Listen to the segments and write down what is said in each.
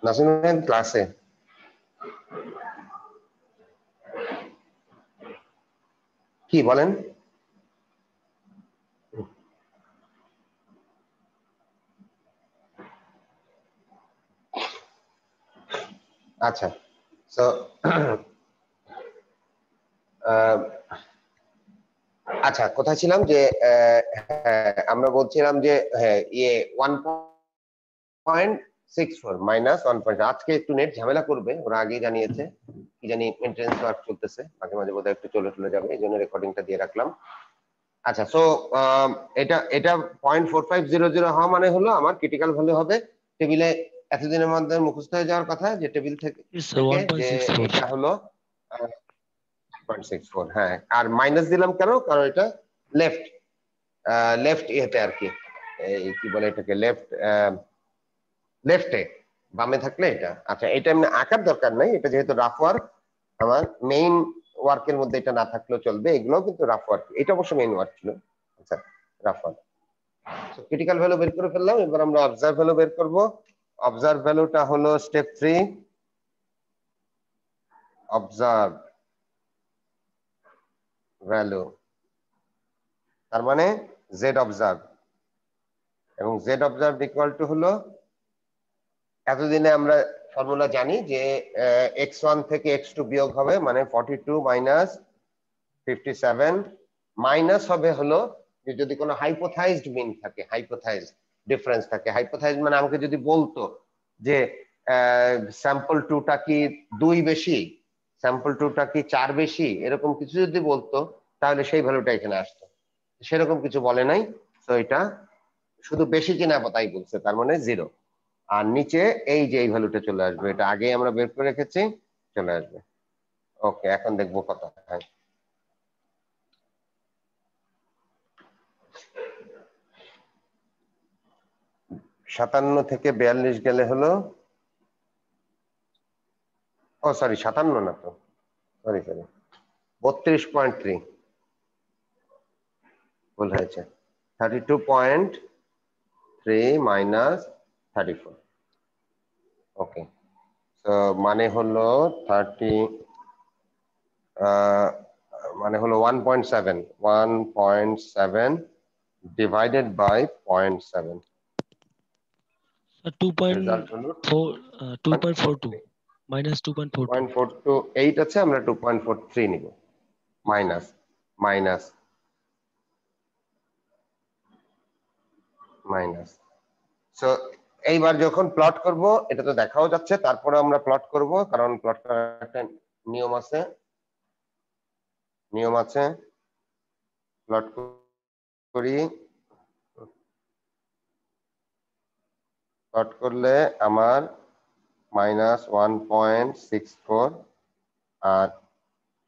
নাসিম ভাই ক্লাসে কি বলেন? আচ্ছা, সো আচ্ছা কোথায় ছিলাম যে আমরা বলছিলাম যে হ্যাঁ ইয়ে 1.64 মাইনাস 1. আজকে একটু নেট ঝামেলা করবে, ওরা আগেই জানিয়েছে, কি জানি মেইনটেনেন্স ওয়ার্ক চলতেছে, মাঝে মাঝে বোধহয় একটু চলে যাবে, এই জন্য রেকর্ডিংটা দিয়ে রাখলাম। আচ্ছা, সো এটা এটা 0.4500 হওয়া মানে হলো আমার ক্রিটিক্যাল ভ্যালু হবে টেবিলে এতদিনের মধ্যে মুখস্থ হয়ে যাওয়ার কথা, যে টেবিল থেকে যে এটা হলো 1.64। হ্যাঁ, আর মাইনাস দিলাম কেন? কারণ এটা লেফট লেফট ইয়েতে আর কি, এই কি বলে এটাকে, লেফটে, বামে থাকলে এটা। আচ্ছা, এটা এমনি আঁকার দরকার নাই, এটা যেহেতু রাফ ওয়ার্ক, আমার মেইন ওয়ার্কের মধ্যে এটা না থাকলেও চলবে, এগুলো কিন্তু রাফ ওয়ার্ক, এটা অবশ্য মেইন ওয়ার্ক ছিল। আচ্ছা, রাফ ওয়ার্ক। ক্রিটিক্যাল ভ্যালু বের করে ফেললাম, এবার আমরা অবজার্ভ ভ্যালু বের করব। অবজার্ভ ভ্যালুটা হলো স্টেপ 3, অবজার্ভ ভ্যালু, তার মানে জেড অবজার্ভ, এবং জেড অবজার্ভ ইকুয়াল টু হলো, এতদিনে আমরা ফর্মুলা জানি যে x1 থেকে x2 বিয়োগ হবে মানে 42 মাইনাস 57, মাইনাস হবে হলো যে যদি কোনো হাইপোথাইজড মিন থাকে, হাইপোথাইজড ডিফারেন্স থাকে। হাইপোথাইজড মানে আমাকে যদি বলতো যে স্যাম্পল 2টা কি 2 বেশি, স্যাম্পল 2টা কি 4 বেশি, এরকম কিছু যদি বলতো তাহলে সেই ভ্যালুটা এখানে আসতো। সেরকম কিছু বলে নাই, তো এটা শুধু বেশি কিনা তাই বলছে, তার মানে 0। আর নিচে এই যে এই ভ্যালুটা চলে আসবে, এটা আগে আমরা বের করে রেখেছি, চলে আসবে। ওকে, এখন দেখবো কত হয়। সাতান্ন থেকে 42 গেলে হলো, ও সরি 57 না তো, সরি 32.3 ভুল হয়েছে, 32.3 মাইনাস 34। ওকে, তো মানে হলো 1.7 ডিভাইডেড বাই 0.7, 2.42 মাইনাস 2.48 আছে, আমরা 2.43 নিব, মাইনাস মাইনাস মাইনাস। সো এইবার যখন প্লট করব, এটা তো দেখাও যাচ্ছে, তারপরে আমরা প্লট করব, কারণ প্লট করার একটা নিয়ম আছে, প্লট করি, প্লট করলে আমার মাইনাস 1.64, আর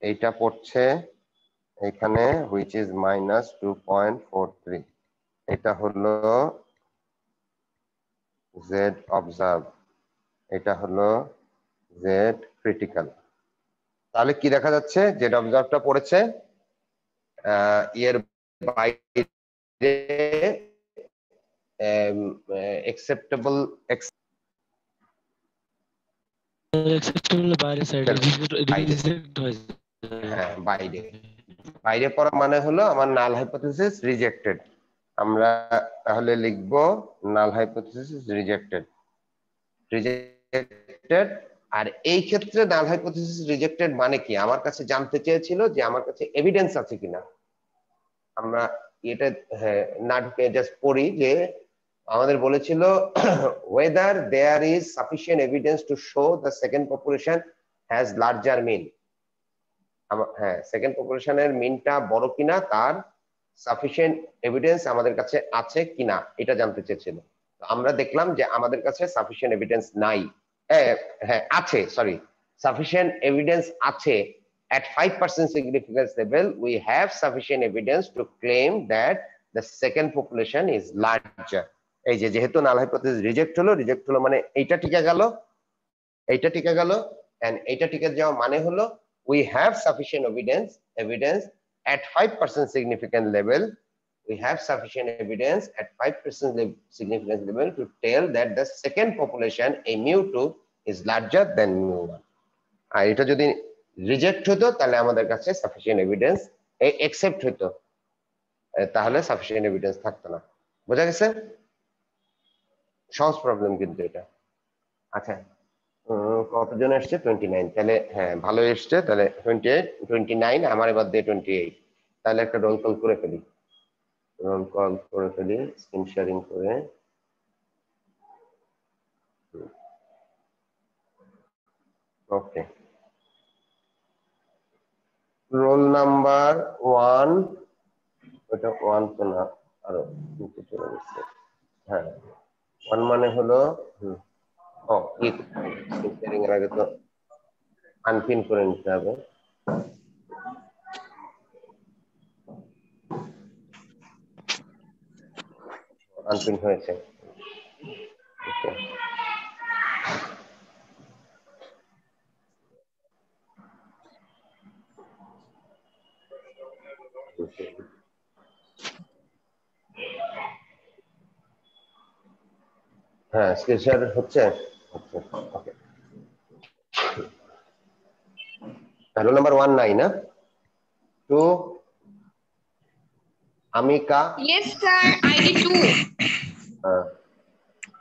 এইটা পড়ছে এখানে হুইচ ইজ মাইনাস 2.43, এটা হলো জেড অবজার্ভ, এটা হলো জেড ক্রিটিক্যাল। তাহলে কি দেখা যাচ্ছে, জেড অবজার্ভটা পড়েছে এর বাইরে, acceptable বাইরে সাইডে রিজেক্ট হয়ে যায়। হ্যাঁ, বাইরে বাইরে পড়া মানে হলো আমার নাল হাইপোথিসিস রিজেক্টেড। আমরা তাহলে লিখব নাল হাইপোথিসিস রিজেক্টেড, রিজেক্টেড। আর এই ক্ষেত্রে নাল হাইপোথিসিস রিজেক্টেড মানে কি, আমার কাছে জানতে চেয়েছিল যে আমার কাছে এভিডেন্স আছে কিনা। আমরা এটা হ্যাঁ না ঢুকে জাস্ট পড়ি যে আমাদের বলেছিল whether there is sufficient evidence to show the second population has larger mean। হ্যাঁ, সেকেন্ড পপুলেশনের মিনটা বড় কিনা, তার সাফিসিয়েন্ট এভিডেন্স আমাদের কাছে আছে কিনা, এটা জানতে চেয়েছিল। আমরা দেখলাম যে আমাদের কাছে সাফিসিয়েন্ট এভিডেন্স নাই, হ্যাঁ আছে, সরি, সাফিসিয়েন্ট এভিডেন্স আছে। At 5% significance level, we have sufficient evidence to claim that the second population is larger। এই যে যেহেতু নাল হাইপোথিসিস রিজেক্ট হলো মানে এইটা টিকে গেল, এইটা টিকে গেল, এন্ড এইটা টিকে যাওয়া মানে হলো we have sufficient evidence at 5% significant level, we have sufficient evidence at 5% significance level to tell that the second population, a mu2, is larger than mu1 আর এটা যদি রিজেক্ট হতো তাহলে আমাদের কাছে সাফিসিয়েন্ট এভিডেন্স একসেপ্ট হতো তাহলে সাফিসিয়েন্ট এভিডেন্স থাকতো না বোঝা গেছে সহজ প্রবলেম কিন্তু এটা আচ্ছা কতজন আসছে 29 তাহলে হ্যাঁ ভালো এসছে তাহলে 28 29 আমার এবার দিয়ে 28 তাহলে একটা রোল কল করে ফেলি স্ক্রিন শেয়ারিং করে ওকে রোল নাম্বার 1 ওটা 1 তো না আরো নিচে চলে গেছে হ্যাঁ 1 মানে হলো ও স্ক্রিন শেয়ারিং এর আগে তো আনপিন করে নিতে হবে আনপিন হয়েছে ওকে হ্যাঁ স্ক্রিন শেয়ার হচ্ছে ওকে রোল নাম্বার 1 নাই না 2 আমিকা Yes, sir. ID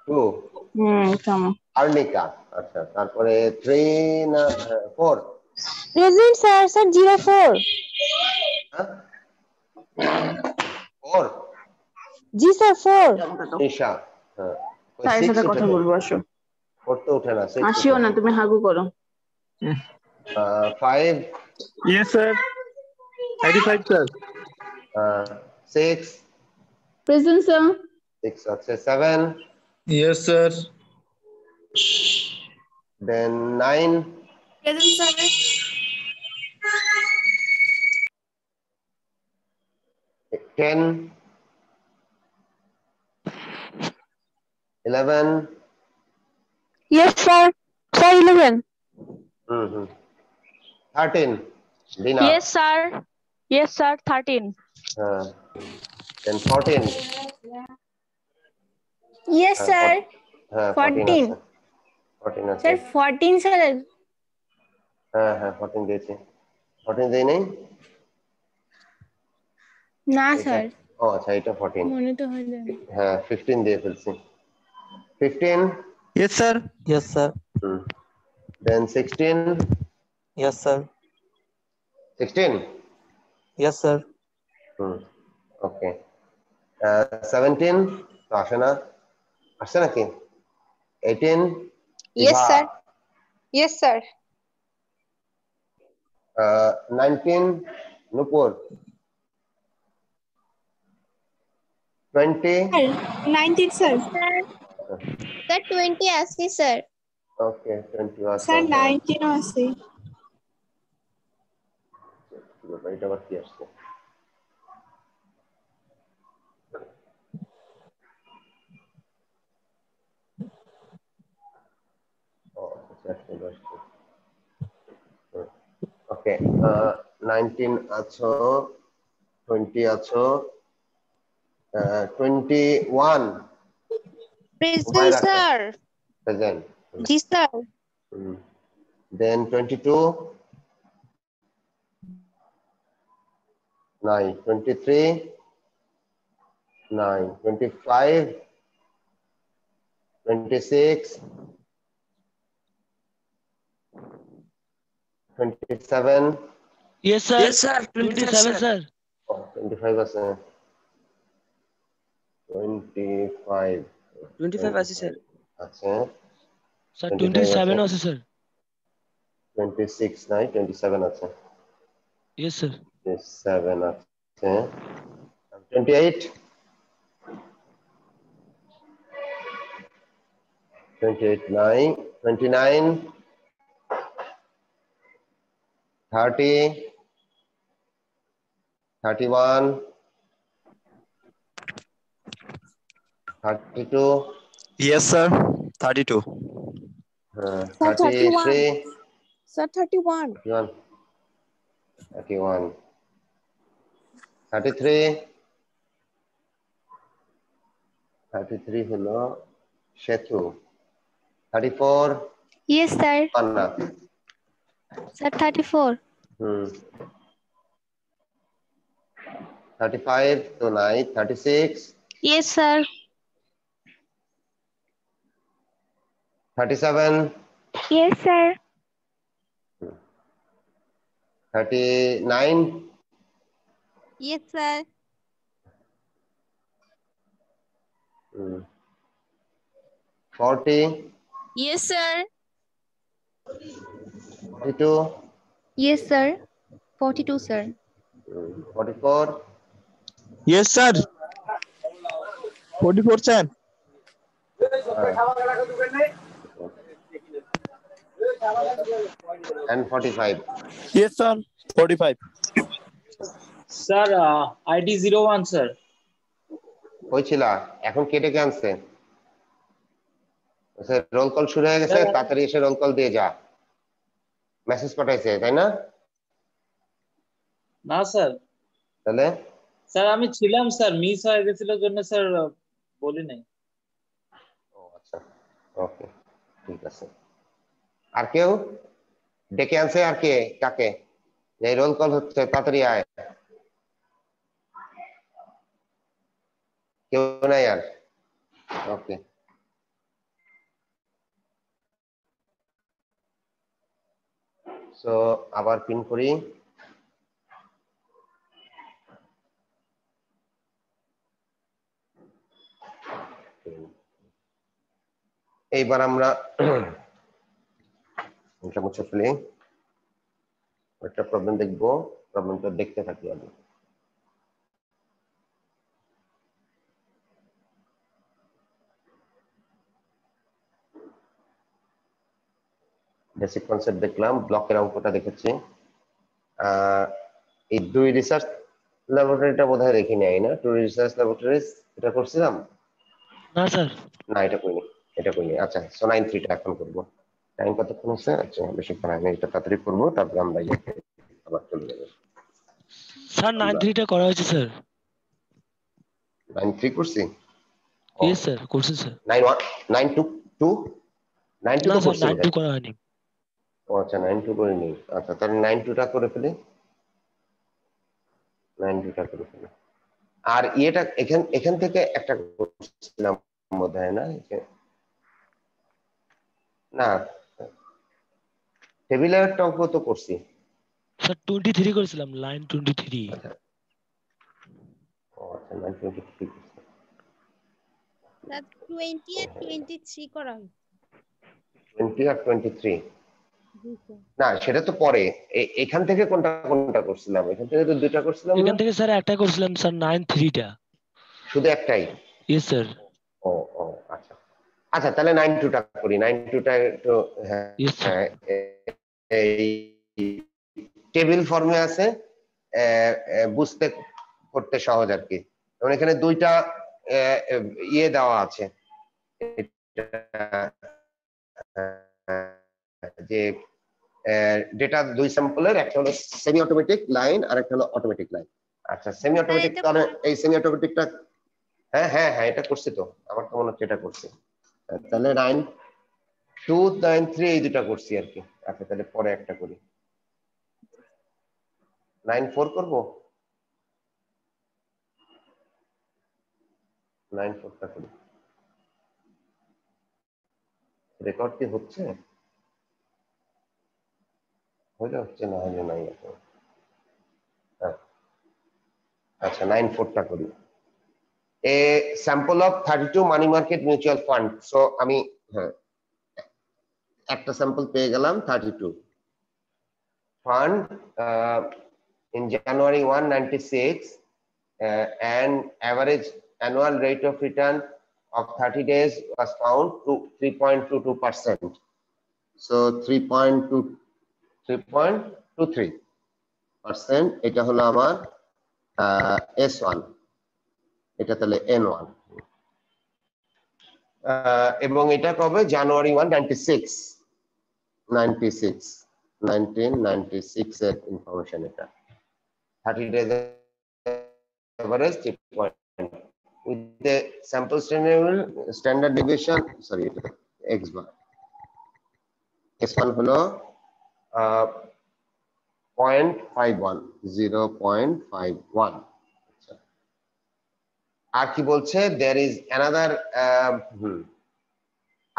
2. 2 থামো আর্নিকা আচ্ছা তারপরে 3 না 4 প্রেজেন্ট স্যার স্যার 04 হ্যাঁ 4 জি স্যার 4 ঈশা হ্যাঁ ওই স্যারের 6 সাথে উঠে কথা না বলবো আসো 4 তো উঠে না 6 আসিও না তুমি হাগু করো 5 Yes, sir. 85, sir. 6 present sir 6 আছে 7 Yes, sir. then 9 Present, sir. 10 11 yes sir sir 11 13 Dina yes sir yes sir 13 then 14 Yes, sir. হ্যাঁ 14 আছে 14 আছে Sir, 14, sir. হ্যাঁ 14 দিয়েছি 14 দেই নাই না এটা- স্যার ও আচ্ছা এটা 14 মনে তো হয় না হ্যাঁ 15 দিয়ে ফেলছি 15 Yes, sir. Yes, sir. then 16 Yes, sir. 16 Yes, sir. ওকে 17 তো আসে না আসছে নাকি 18 Yes, Eva, sir. Yes, sir. 19 নুপুর 20 19, sir. Sir, 20 আসছে sir. ওকে 20 আছে Sir, 19 আসছে. এটা আবার কি আসছে ও আচ্ছা চলে আসছে ওকে 19 আছো 20 আছো 21 Present, sir. present জি sir. then 22 9 23 9 25 26 27 Yes, sir. Yes, sir. 27, sir. 25 আছে 25 25 আছে, sir. আছে Sir, 25 27 আছে। also, sir. 26 নাই 27 আছে Yes, sir. 27 আছে 28 28 নাই 29 30 31 32 Yes, sir. 32. 33 Sir, 31. 31 31 33 33 হলো সেতু 34 Yes, sir. না Sir, 34. 35 তো নাই, 36, Yes, sir. 37, Yes, sir. 39, Yes, sir. 40, Yes, sir. 42, Yes, sir. 42, sir. 44, Yes, sir. 44, sir. and 45. Yes, sir. 45. Sir, ID 01, sir. হয়েছিল এখন কেটে আনছে রোল কল শুরু হয়ে গেছে, তাড়াতাড়ি এসে রোল কল দিয়ে যা। মেসেজ পাঠাইছে তাই না? না স্যার। তাহলে স্যার আমি ছিলাম স্যার, মিস হয়ে গেছিল জন্য স্যার বলি নাই। ও আচ্ছা, ওকে, ঠিক আছে। আর কেউ ডেকে আনছে? আর কে কাকে? এই রোল কল হচ্ছে, তাড়াতাড়ি আয়। কেউ নাই আর? ওকে, সো আবার পিন করি। এইবার আমরা এটা মুছে ফেলি, একটা প্রবলেম দেখবো, প্রবলেমটা দেখতে থাকি আমি। বেসিক কনসেপ্ট দেখলাম, ব্লকের অঙ্কটা দেখেছি। এই দুই রিসার্চ ল্যাবরেটরিটা বোধহয় দেখি নাই না? টু রিসার্চ ল্যাবরেটরিজ এটা করছিলাম না স্যার। না, এটা করিনি, এটা করিনি। আচ্ছা, সো 9-3টা এখন করবো। টাইম কতক্ষণ আছে? আচ্ছা, বেশিক্ষণ আমি এটা তাড়াতাড়ি করবো, তারপরে আমরা আবার চলে যাবো। স্যার 9-3টা করা হয়েছে স্যার। 9-3 করছি? ইয়েস স্যার, করছি স্যার। 9-1, 9-2 না তো স্যার, করছি 9-2 করা হয়নি। ও আচ্ছা, 9-2 করিনি। আচ্ছা, তাহলে 9-2টা করে ফেলি, 9-2টা করে ফেলি। আর ইয়েটা এখান থেকে একটা করছিলাম বোধহয় না? না, টেবিলের একটা অঙ্ক তো করছি স্যার 23 করেছিলাম, লাইন 23। আচ্ছা, ও আচ্ছা, 9-23 Sir, 20 আর 23 করা হয়েছে। 20 আর 23 জি স্যার। না, সেটা তো পরে। এখান থেকে কোনটা কোনটা করছিলাম? এখান থেকে তো দুইটা করছিলাম না? এখান থেকে স্যার একটা করছিলাম স্যার, 9-3টা। শুধু একটাই? Yes sir. ও ও আচ্ছা আচ্ছা, তাহলে 9-2টা করি। 9-2টা একটু, ইয়েস স্যার। হ্যাঁ, এই টেবিল ফর্মে আছে, বুঝতে করতে সহজ আর কি। যেমন এখানে দুইটা ইয়ে দেওয়া আছে, যে ডেটা দুই স্যাম্পলের, একটা হলো সেমি অটোমেটিক লাইন আর একটা হলো অটোমেটিক লাইন। আচ্ছা, সেমি অটোমেটিক, তাহলে এই সেমি অটোমেটিকটা, হ্যাঁ হ্যাঁ হ্যাঁ, এটা করছি তো, আমার তো মনে হচ্ছে এটা করছি। তাহলে 9-2, 9-3 এই দুটা করছি আর কি। আচ্ছা, তাহলে পরে একটা করি, 9-4 করবো। 9-4টা করি। রেকর্ড কি হচ্ছে? হইলে হচ্ছে, না হলে নাই এখন। হ্যাঁ, আচ্ছা, 9-4টা করি। এ sample of 32 money market mutual fund. So আমি, হ্যাঁ, একটা স্যাম্পল পেয়ে গেলাম, 32 fund in January 196, and average annual rate of return of 30 days was found to 3.22%. So 3.23%, এটা হলো আমার S1, এটা তাহলে N1, এবং এটা কবে? জানুয়ারি 1996 এর ইনফরমেশন। এটা 30 days average 3. with the sample standard deviation, sorry, x bar, S1 হলো 0.51 0.51। আর কি বলছে দেয়ার ইজ অ্যানাদার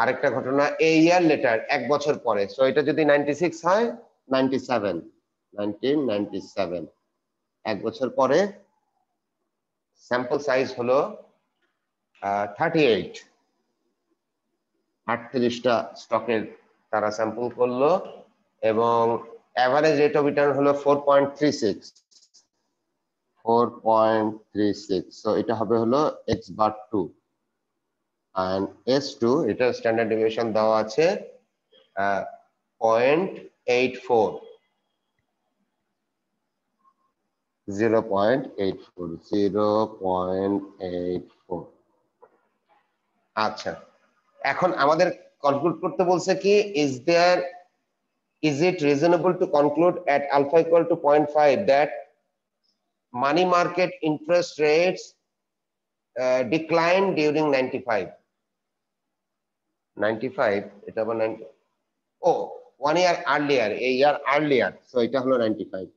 আরেকটা ঘটনা এ ইয়ার লেটার, এক বছর পরে। সো এটা যদি 96 হয় 97 1997 এক বছর পরে স্যাম্পল সাইজ হলো 38 38টা স্টকের তারা স্যাম্পল করলো এবং এভারেজ রেট অফ রিটার্ন হলো 4.36 4.36। সো এটা হবে হলো x বার 2 and S2 এটা স্ট্যান্ডার্ড ডেভিয়েশন দেওয়া আছে 0.84 0.84। আচ্ছা, এখন আমাদের কনক্লুড করতে বলছে কি is it reasonable to conclude at alpha equal to 0.5 that money market interest rates decline during 95 এটা আবার 90 ও 1 year earlier a year earlier so এটা হলো 95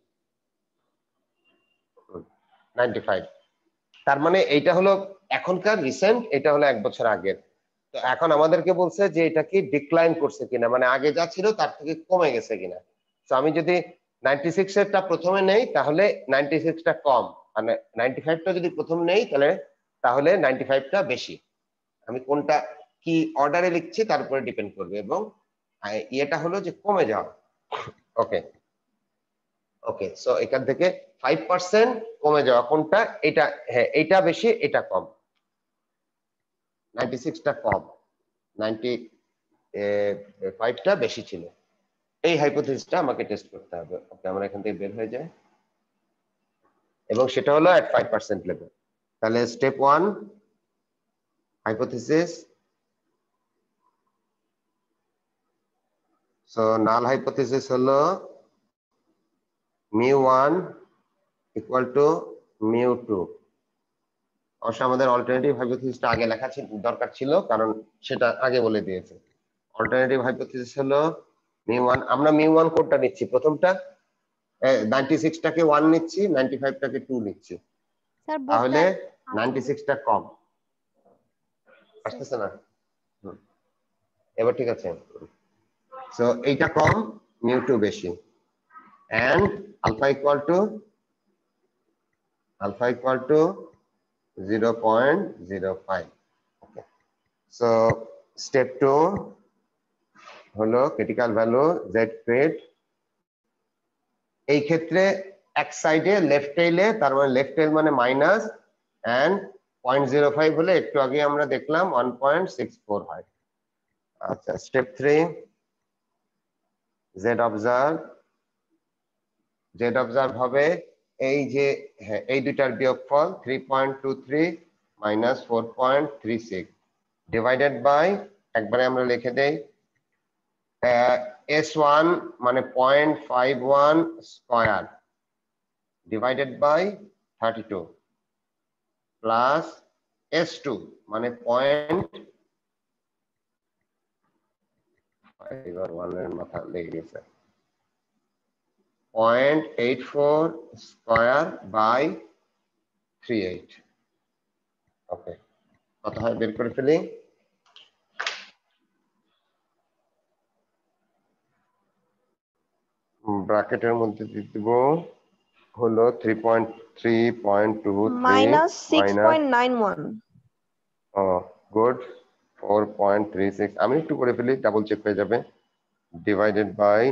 তার মানে এইটা হলো এখনকার রিসেন্ট, এটা হলো এক বছর আগের। তো এখন আমাদেরকে বলছে যে এটা কি ডিক্লাইন করছে কিনা, মানে আগে যা ছিল তার থেকে কমে গেছে কিনা। তো আমি যদি 96 এরটা প্রথমে নেই তাহলে 96টা কম, মানে 95টা যদি প্রথম নেই তাহলে 95টা বেশি। আমি কোনটা কি অর্ডারে লিখছি তার উপরে ডিপেন্ড করবে এবং এটা হলো যে কমে যাওয়া। ওকে ওকে, সো এখান থেকে 5% কমে যাওয়া কোনটা, এটা হ্যাঁ এটা বেশি এটা কম, 96টা কম 95টা বেশি ছিল। এই হাইপোথিসিসটা আমাকে টেস্ট করতে হবে। ওকে, আমরা এখান থেকে বের হয়ে যাই এবং সেটা হলো at 5% লেভেল। তাহলে স্টেপ 1 হাইপোথিসিস। সো নাল হাইপোথিসিস হলো mu1 equal to mu2। অবশ্য আমাদের অল্টারনেটিভ হাইপোথিসিসটা আগে লেখা দরকার ছিল, কারণ সেটা আগে বলে দিয়েছে। অল্টারনেটিভ হাইপোথিসিস হলো mu1, আমরা mu1 কোডটা নিচ্ছি, প্রথমটা 96টাকে 1 নিচ্ছি, 95টাকে 2 নিচ্ছি, স্যার তাহলে বোর্ডটা 96টা কম আসতেছে না। এবার ঠিক আছে, সো এইটা কম mu2 বেশি and alpha equal to 0.05। okay, so step 2 হলো ক্রিটিক্যাল ভ্যালু z grade। এই ক্ষেত্রে এক সাইডে লেফট টেইলে, তার মানে লেফট টেইল মানে মাইনাস এন্ড 0.05 হলে একটু আগে আমরা দেখলাম 1.64 হয়। আচ্ছা, স্টেপ 3 z অবজার্ভ হবে এই যে হ্যাঁ এই দুইটার বিয়োগফল 3.23 মাইনাস 4.36 ডিভাইডেড বাই, একবারে আমরা লিখে দেই S1 মানে 0.51 square divided by 32 plus S2 মানে 0.1 এর মাথা লেগে গেছে 0.84 স্কয়ার বাই 38। ওকে, কত হয় বের করে ফেলি। ব্র্যাকেটের মধ্যে দিয়ে দিব হলো 3.3.23 minus 6.91 গুড 4.36। আমি একটু করে ফেলি, ডাবল চেক হয়ে যাবে, divided by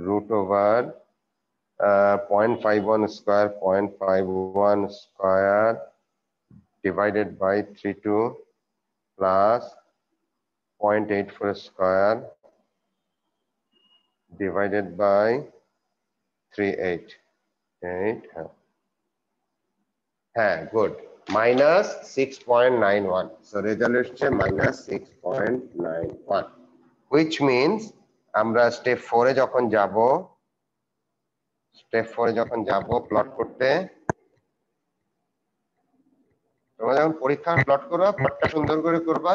root over 0.51 square 0.51 square divided by 32 plus 0.84 square divided by 38 হ্যাঁ গুড মাইনাস 6.91। সো রেজাল্ট হচ্ছে মাইনাস 6.91 which means আমরা স্টেপ 4 এ যখন যাব প্লট করতে, তোমরা যখন পরীক্ষা প্লট করবা প্লটটা সুন্দর করে করবা,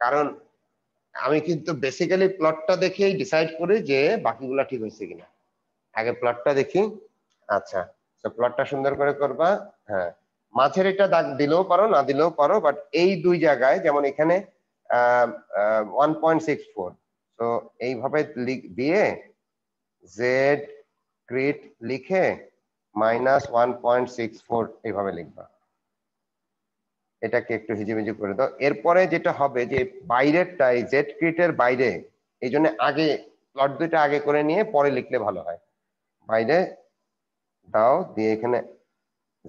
কারণ আমি কিন্তু বেসিক্যালি প্লটটা দেখেই ডিসাইড করি যে বাকিগুলা ঠিক হয়েছে কিনা। আগে প্লটটা দেখি। আচ্ছা, তো প্লটটা সুন্দর করে করবা। হ্যাঁ, মাঝের এটা দাগ দিলেও পারো, না দিলেও পারো, বাট এই দুই জায়গায় যেমন এখানে 1.64, তো এইভাবে দিয়ে জেড ক্রিট লিখে -1.64 এইভাবে লিখবা। এটাকে একটু হিজিবিজি করে দাও। এরপরে যেটা হবে যে বাইরেরটাই জেড ক্রিটের বাইরে, এই জন্য আগে প্লট দুইটা আগে করে নিয়ে পরে লিখলে ভালো হয়। বাইরে দাও, দিয়ে এখানে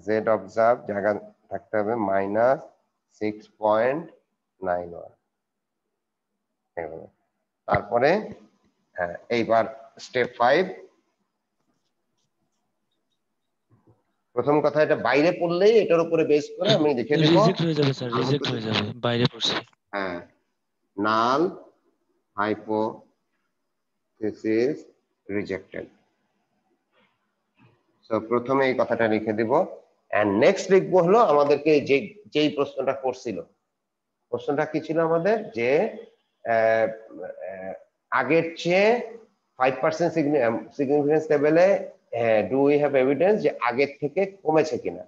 জেড অবজার্ভ জায়গা থাকতে হবে -6.91। তারপরে হ্যাঁ, এইবার স্টেপ 5, প্রথম কথা এটা বাইরে পড়লেই এটার উপরে বেস করে আমি লিখে দেব রিজেক্ট হয়ে যাবে স্যার, রিজেক্ট হয়ে যাবে, বাইরে পড়ছে। হ্যাঁ, নাল হাইপোথিসিস রিজেক্টেড। সো প্রথমে এই কথাটা লিখে দিব, এন্ড নেক্সট লিখবো হলো আমাদেরকে যেই প্রশ্নটা করছিল। প্রশ্নটা কি ছিল আমাদের, যে আগের চেয়ে 5% সিগনিফিকেন্স লেভেলে ডু উই হ্যাভ এভিডেন্স যে আগের থেকে কমেছে কিনা,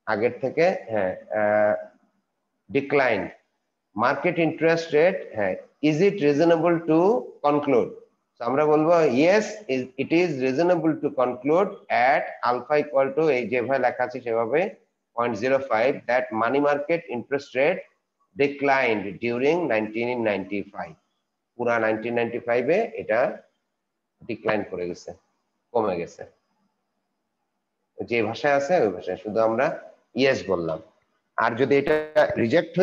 আগের থেকে ডিক্লাইন। মার্কেট ইন্টারেস্ট রেট, হ্যাঁ, is it reasonable to conclude? আমরা বলবো yes it is reasonable to conclude at alpha equal to, এই যেভাবে লেখা আছে সেভাবে 0.05, that money market interest rate declined during 1995। পুরা 1995 এ এটা ডিক্লাইন করে গেছে, কমে গেছে। যে ভাষায় আছে ওই ভাষায় শুধু আমরা ইয়েস বললাম। আর যদি এটা রিজেক্ট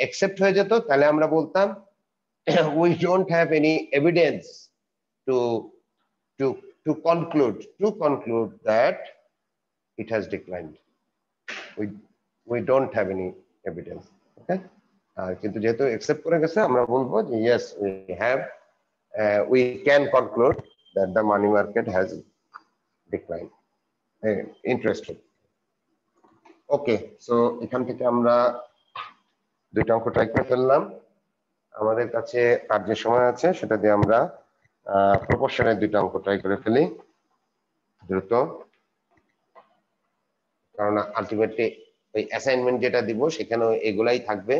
অ্যাকসেপ্ট হয়ে যেত তাহলে আমরা বলতাম we don't have any evidence to conclude that it has declined. We don't have any evidence. Okay, কিন্তু যেহেতু অ্যাকসেপ্ট করে গেছে আমরা বলবো যে yes we can conclude that the money market has declined interest rate. Okay, so এখান থেকে আমরা দুইটা অঙ্ক ট্রাই করে ফেললাম। আমাদের কাছে আর যে সময় আছে সেটা দিয়ে আমরা প্রপোর্শনের দুইটা অঙ্ক ট্রাই করে ফেলি দ্রুত, কারণ আলটিমেটলি ওই অ্যাসাইনমেন্ট যেটা দিব সেখানে এগুলাই থাকবে।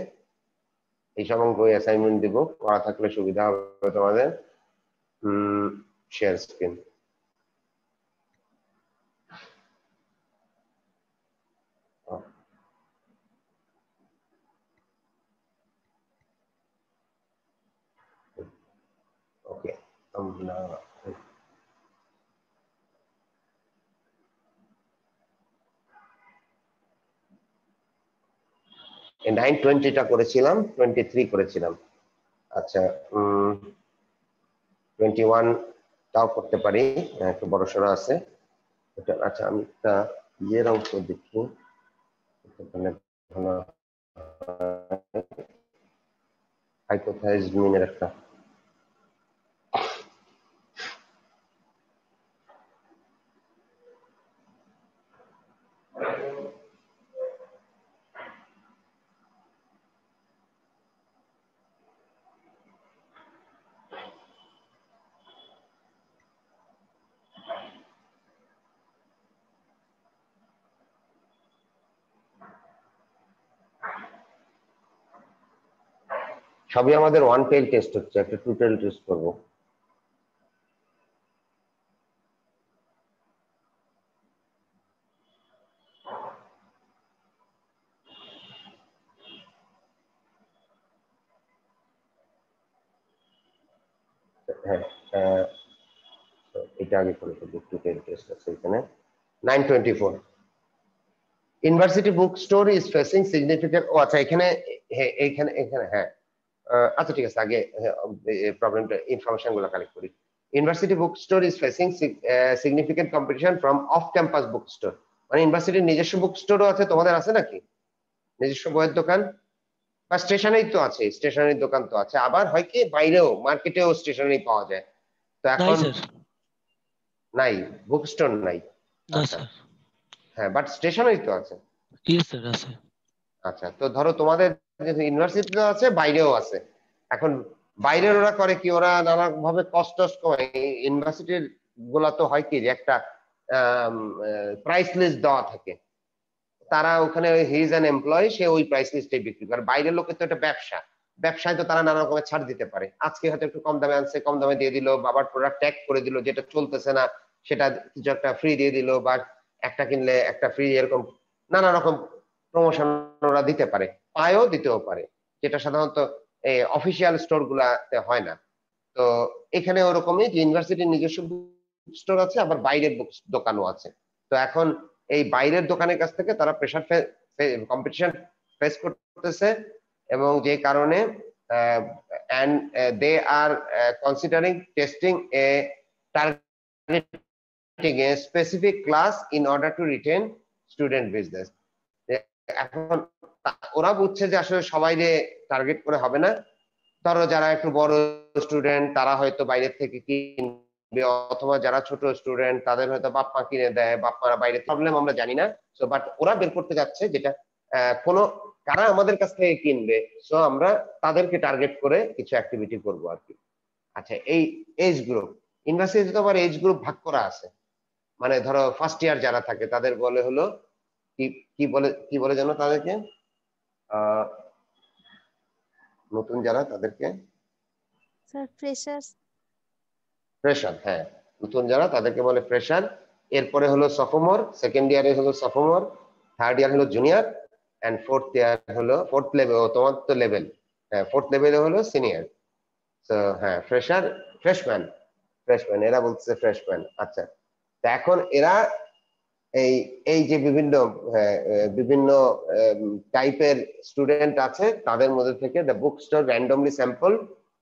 এই সব অঙ্ক অ্যাসাইনমেন্ট দিব, করা থাকলে সুবিধা হবে তোমাদের। Share screen. ওকে, আমরা 920টা করেছিলাম, 23 করেছিলাম। আচ্ছা, 21টাও করতে পারি, একটু বড় সড়ো আছে এটা। আচ্ছা, আমি একটা ইয়ের অঙ্ক দেখি, হাইপোথেসিস মিনের একটা। সবই আমাদের ওয়ান টেল টেস্ট হচ্ছে, একটা টু টেল টেস্ট করবো। হ্যাঁ, এটা আগে করে ফেলবো, টু টেল টেস্ট আছে এখানে। 924, university book store is facing significant. ও আচ্ছা, এখানে এখানে এখানে হ্যাঁ, আচ্ছা ঠিক আছে, আগে প্রবলেমটা ইনফরমেশন গুলো কালেক্ট করি। University book store is facing significant competition from of campus book store. মানে ইউনিভার্সিটির নিজস্ব বুক স্টোরও আছে, তোমাদের আছে নাকি নিজস্ব বইয়ের দোকান? বা স্টেশনারি তো আছে, স্টেশনারি দোকান তো আছে, আবার হয় কি বাইরেও মার্কেটেও স্টেশনারি পাওয়া যায়। তো এখন নাই, বুক স্টোর নাই। আচ্ছা, হ্যাঁ, বাট স্টেশনারি তো আছে। ইয়েস স্যার, আছে। আচ্ছা, তো ধরো তোমাদের ইউনিভার্সিটিতে আছে, বাইরেও আছে। এখন বাইরের ওরা করে কি, ওরা নানা ভাবে কষ্ট কমায়। ইউনিভার্সিটির গুলা তো হয় কি যে একটা প্রাইস লিস্ট দেওয়া থাকে, তারা ওখানে হিজ অ্যান এমপ্লয়ি, সে ওই প্রাইস লিস্টে বিক্রি করে। বাইরের লোকের তো এটা ব্যবসা, ব্যবসায় তো তারা নানা রকমের ছাড় দিতে পারে। আজকে হয়তো একটু কম দামে আনছে, কম দামে দিয়ে দিল, বাবার প্রোডাক্ট ট্যাগ করে দিল, যেটা চলতেছে না সেটা কিছু একটা ফ্রি দিয়ে দিল, বা একটা কিনলে একটা ফ্রি, এরকম নানা রকম প্রমোশন ওরা দিতে পারে, পায়ও দিতেও পারে, যেটা সাধারণত এই অফিসিয়াল স্টোর গুলাতে হয় না। তো এখানে ওরকমই যে ইউনিভার্সিটির নিজস্ব স্টোর আছে, আবার বাইরের দোকানও আছে। তো এখন এই বাইরের দোকানের কাছ থেকে তারা প্রেসার কম্পিটিশন ফেস করতেছে, এবং যে কারণে they are considering testing a targeting a specific class in order to retain student business. এখন ওরা বুঝছে যে আসলে সবাই টার্গেট করে হবে না, ধরো যারা একটু বড় স্টুডেন্ট তারা হয়তো বাইরের থেকে কিনবে, অথবা যারা ছোট স্টুডেন্ট তাদের হয়তো বাপ মা কিনে দেয়, বাপ মারা বাইরে, প্রবলেম আমরা জানি না। সো বাট ওরা বের করতে যাচ্ছে যেটা কোনো কারা আমাদের কাছ থেকে কিনবে, সো আমরা তাদেরকে টার্গেট করে কিছু অ্যাক্টিভিটি করবো আর কি। আচ্ছা, এই এজ গ্রুপ, ইউনিভার্সিটিতে আবার এজ গ্রুপ ভাগ করা আছে। মানে ধরো ফার্স্ট ইয়ার যারা থাকে তাদের বলে হলো কি বলে জানো তাদেরকে, নতুন যারা তাদেরকে স্যার ফ্রেশার্স। ফ্রেশার, হ্যাঁ, নতুন যারা তাদেরকে বলে ফ্রেশার। এরপরে হলো সফোমোর, সেকেন্ড ইয়ারে হলো সফোমোর, থার্ড ইয়ার হলো জুনিয়র, এন্ড ফোর্থ ইয়ার হলো ফোর্থ লেভেল, তোমার তো লেভেল, হ্যাঁ, ফোর্থ লেভেলে হলো সিনিয়র। তো হ্যাঁ, ফ্রেশার, ফ্রেশম্যান এরা বলছে ফ্রেশম্যান। আচ্ছা, তো এখন এরা এই যে বিভিন্ন টাইপের স্টুডেন্ট আছে, তাদের মধ্যে থেকে the book store randomly sample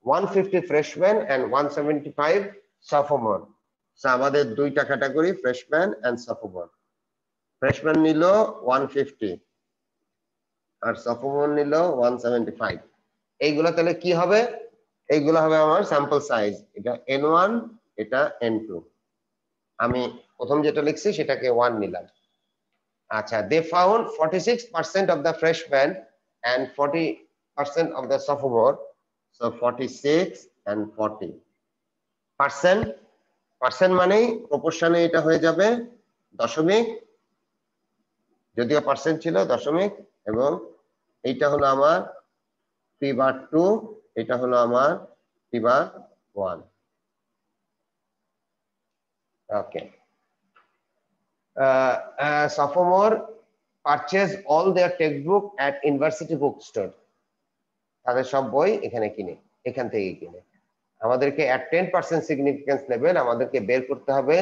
150 freshman and 175 sophomore. So আমাদের দুইটা category, freshman and sophomore. Freshman নিল 150 আর সফোমোর নিল 175। এইগুলো তাহলে কি হবে, এইগুলো হবে আমার স্যাম্পল সাইজ, এটা N1, এটা N2। আমি প্রথম যেটা লিখছি সেটাকে 1 নিলাম। আচ্ছা, they found 46% of the freshmen and 40% of the sophomore, so 46 and 40%। Percent মানেই প্রপোর্শনে এটা হয়ে যাবে দশমিক, যদিও পার্সেন্ট ছিল দশমিক, এবং এইটা হলো আমার p/2, এটা হলো আমার p/1। Okay, sophomore purchase all their textbook at university bookstore, তাদের সব বই এখানে এখান থেকে কিনে। আমাদেরকে at 10% significance level আমাদেরকে বের করতে হবে,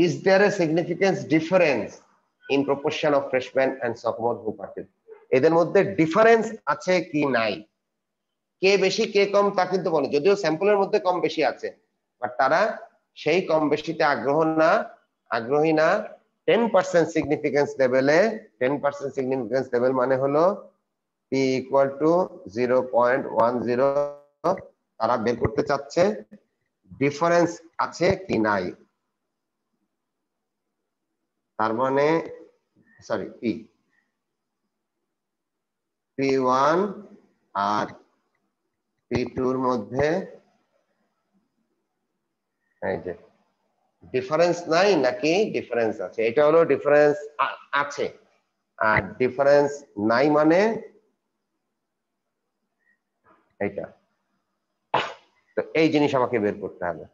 is there a significance difference in proportion of freshmen and sophomore who purchase, এদের মধ্যে ডিফারেন্স আছে কি নাই, কে বেশি কে কম তা কিন্তু বলে, যদিও স্যাম্পলের মধ্যে কম বেশি আছে, বাট তারা সেই কম বেশিতে আগ্রহী না। 10% সিগনিফিকেন্স লেভেলে, 10% সিগনিফিকেন্স লেভেল মানে হলো p = 0.10, তারা বের করতে চাচ্ছে ডিফারেন্স আছে কি নাই। তার মানে সরি, p1 আর p2 এর মধ্যে এই যে ডিফারেন্স নাই নাকি ডিফারেন্স আছে, এটা হলো ডিফারেন্স আছে, আর ডিফারেন্স নাই মানে এইটা। তো এই জিনিস আমাকে বের করতে হবে।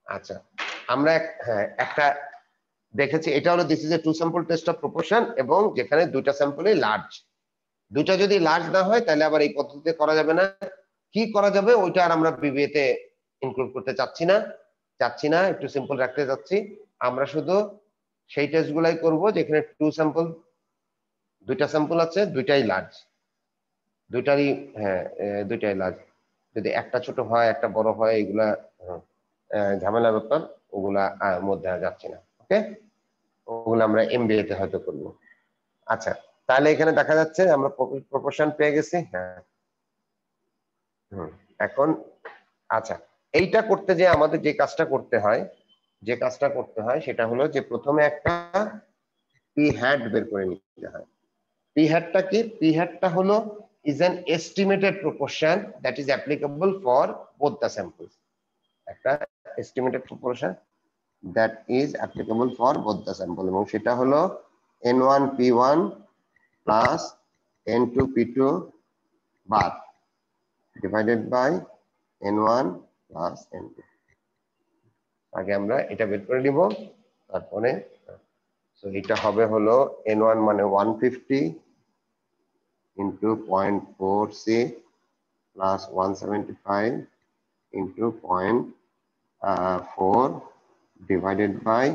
আচ্ছা, আমরা একটা দেখেছি, এটা হলো this is a two sample test of proportion, এবং যেখানে দুইটা স্যাম্পলই লার্জ। দুইটা যদি লার্জ না হয় তাহলে আবার এই পদ্ধতিতে করা যাবে না। কি করা যাবে ওইটা আর আমরা বিবিএ তে ইনক্লুড করতে চাচ্ছি না, একটু সিম্পল রাখতে চাচ্ছি। আমরা শুধু সেই টেস্ট গুলাই করবো যেখানে দুইটা স্যাম্পল আছে, দুইটাই লার্জ, দুইটাই লার্জ। যদি একটা ছোট হয় একটা বড় হয় এগুলা ঝামেলার ব্যাপার, ওগুলা মধ্যে যাচ্ছে না। ওকে, ওগুলো আমরা এমবিএ তে হয়তো করবো। আচ্ছা, তাহলে এখানে দেখা যাচ্ছে আমরা প্রপোর্শন পেয়ে গেছি। হ্যাঁ, এখন আচ্ছা, এইটা করতে যে আমাদের যে কাজটা করতে হয় সেটা হলো যে প্রথমে একটা p hat বের করে নিতে হয়। p hatটা কি? p hatটা হলো is an estimated proportion that is applicable for both the samples. একটা estimated proportion that is applicable for both the sample এবং সেটা হলো n1 p1 plus n2 p2 bar divided by n1 plus n2. আগে আমরা এটা বের করে নিব, তারপরে সো এটা হবে হলো n1 মানে 150 into 0.46 plus 175 into 0.4 divided by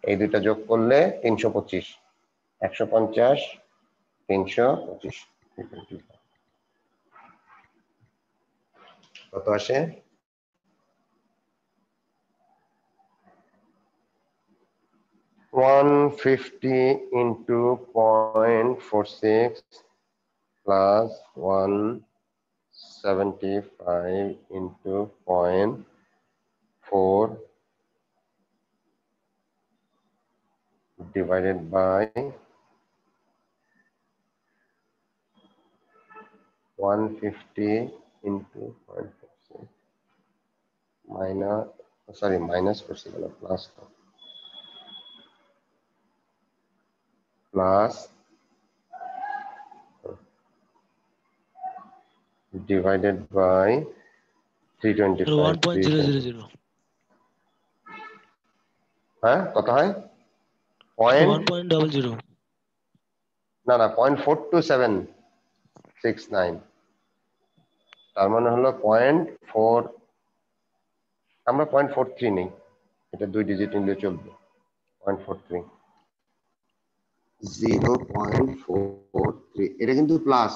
এই দুটো যোগ করলে 325 150 325 কত আসে? $150 into 0.46 plus 175 into 0.4 divided by 150 into 0.46 minus plus divided by 325 1.000 হ্যাঁ কত হয়? 1.00 না 0.42769 তার মানে হলো 0.4 আমরা 0.43 নেই, এটা 2 ডিজিট নিলে চলবে 0.43 0.43 এটা কিন্তু plus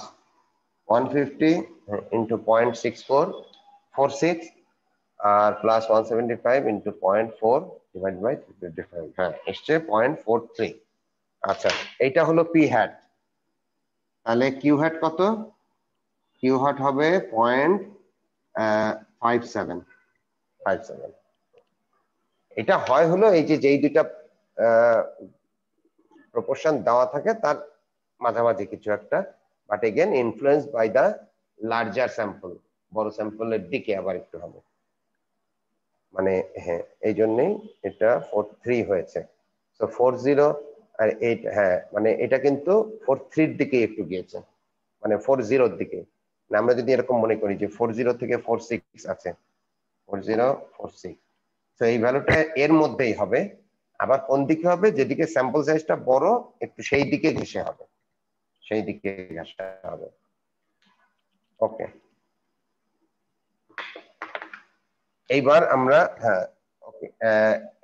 150 into 0.6446 R plus 175 into 0.4 divided by 325 হ্যাঁ এসছে 0.43। আচ্ছা এইটা হলো পি হ্যাট, তাহলে কিউ হ্যাট কত? কিউ হ্যাট হবে 0.57 এটা হয় হলো এই যে যেই দুইটা প্রপোর্শন দেওয়া থাকে তার মাঝামাঝি কিছু একটা, but again influence by the larger sample, বড় স্যাম্পলের দিকে আবার একটু হবে, মানে হ্যাঁ এই জন্যই এটা 43 হয়েছে। সো 40 আর 8 হ্যাঁ মানে এটা কিন্তু 43 এর দিকে একটু গিয়েছে, মানে 40 এর দিকে। আমরা যদি এরকম মনে করি যে 40 থেকে 46 আছে 4046, তো এই ভ্যালুটা এর মধ্যেই হবে। আবার কোন দিকে হবে? যেদিকে স্যাম্পল সাইজটা বড় একটু সেই দিকে ঘেঁষে হবে, সেই দিকে ঘেঁষে হবে। ওকে এইবার আমরা হ্যাঁ ওকে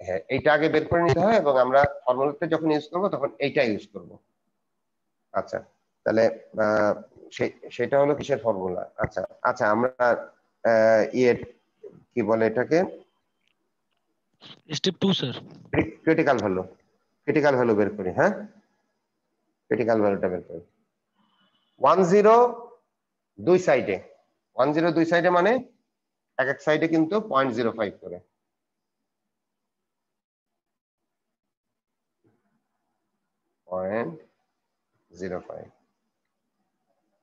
হ্যাঁ এইটা আগে বের করে নিতে হয় এবং আমরা ফর্মুলাতে যখন ইউজ করব তখন এইটা ইউজ করব। আচ্ছা তাহলে সেটা হলো কিসের ফর্মুলা? আচ্ছা আচ্ছা আমরা ইয়ের কি বলে এটাকে স্টেপ 2 স্যার ক্রিটিক্যাল ভ্যালু বের করি। হ্যাঁ ক্রিটিক্যাল ভ্যালুটা বের করি। 10 দুই সাইডে, 10 দুই সাইডে মানে এক এক সাইডে কিন্তু 0.05 করে,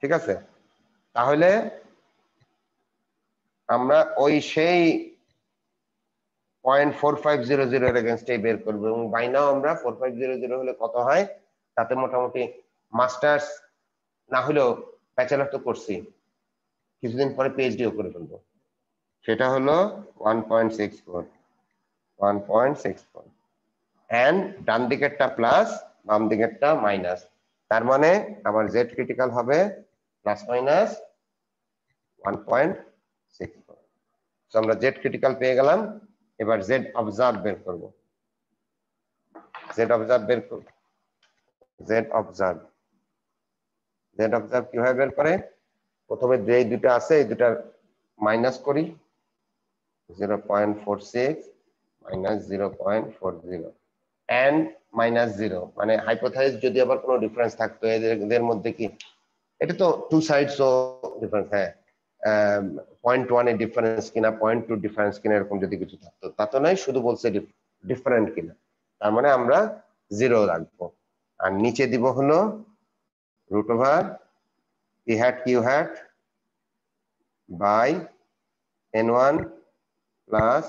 ঠিক আছে? তাহলে আমরা ওই সেই 0.4500 এর এগেইনস্টে বের করব এবং বাই নাও আমরা 4500 হলে কত হয় তাতে মোটামুটি মাস্টার্স না হলেও ব্যাচেলর তো করছি, কিছুদিন পরে পিএইচডিও করে ফেলবো। সেটা হলো 1.64 এন্ড ডান দিকেরটা প্লাস বাম দিকেরটা মাইনাস, তার মানে আমার জেড ক্রিটিক্যাল হবে প্লাস মাইনাস 1.64। তো আমরা জেড ক্রিটিক্যাল পেয়ে গেলাম। এবার জেড অবজার্ভ বের করব। জেড অবজার্ভ কিভাবে বের করে? প্রথমে যে দুটো আছে এই দুটার মাইনাস করি, 0.46 মাইনাস 0.40 এন্ড মাইনাস 0 মানে হাইপোথেসিস যদি আবার কোনো ডিফারেন্স থাকতো এদের মধ্যে কি, এটা তো টু সাইডস ও ডিফারেন্স, হ্যাঁ 0.1 এর ডিফারেন্স কিনা 0.2 ডিফারেন্স কিনা এরকম যদি কিছু থাকতো, তা তো নয়, শুধু বলছে ডিফারেন্ট কিনা, তার মানে আমরা 0 রাখবো। আর নিচে দিব হলো √/, P hat Q hat by N1 plus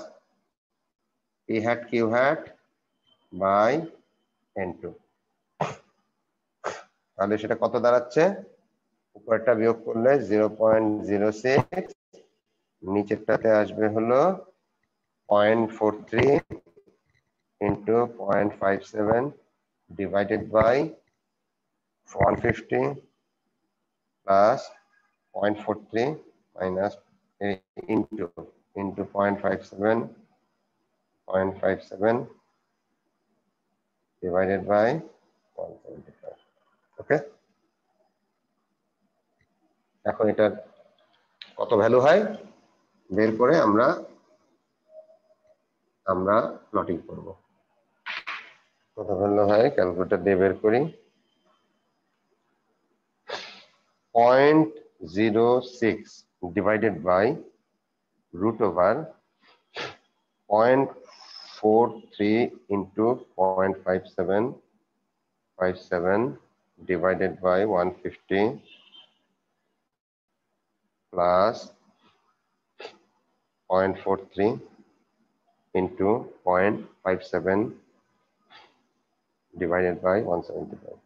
P hat Q hat by N2, তাহলে সেটা কত দাঁড়াচ্ছে? উপরেরটা বিয়োগ করলে 0.06, নিচেরটাতে আসবে হলো 0.43 into 0.57 divided by 150 plus 0.43 minus into 0.57 divided by 175. ওকে, এখন এটার কত ভ্যালু হয় বের করে আমরা প্লটিং করব। কত ভ্যালু হয় ক্যালকুলেটর দিয়ে বের করি। 0.06 divided by root over 0.43 into 0.57 divided by 150 plus 0.43 into 0.57 divided by 175.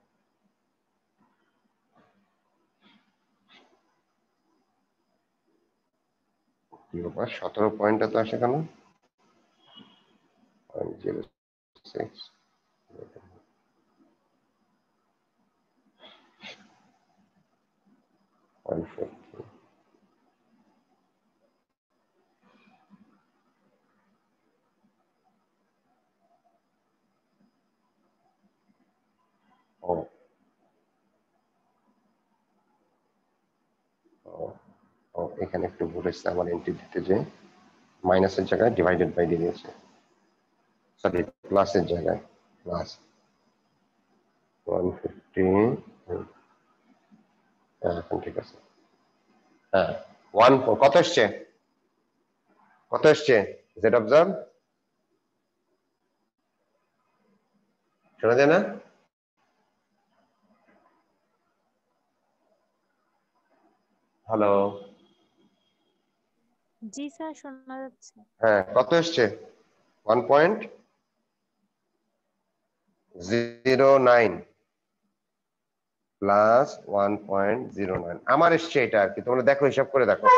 কি ব্যাপার, 17 পয়েন্টটা তো আসে কেন? 0.06 0.43. এখানে একটু ভুল হয়েছে আমার এন্ট্রি দিতে, যে মাইনাসের জায়গায় ডিভাইডেড বাই দিয়ে দিয়েছে, সরি প্লাসের জায়গায় প্লাস 150। এখন ঠিক আছে। হ্যাঁ, 1 কত এসছে? কত এসছে? জেড অবজার্ভ শোনা যায় না? হ্যালো, জি স্যার শোনা যাচ্ছে। হ্যাঁ কত এসছে? 1.09 প্লাস 1.09 আমার এসছে এটা আর কি। তোমরা দেখো, হিসাব করে দেখো,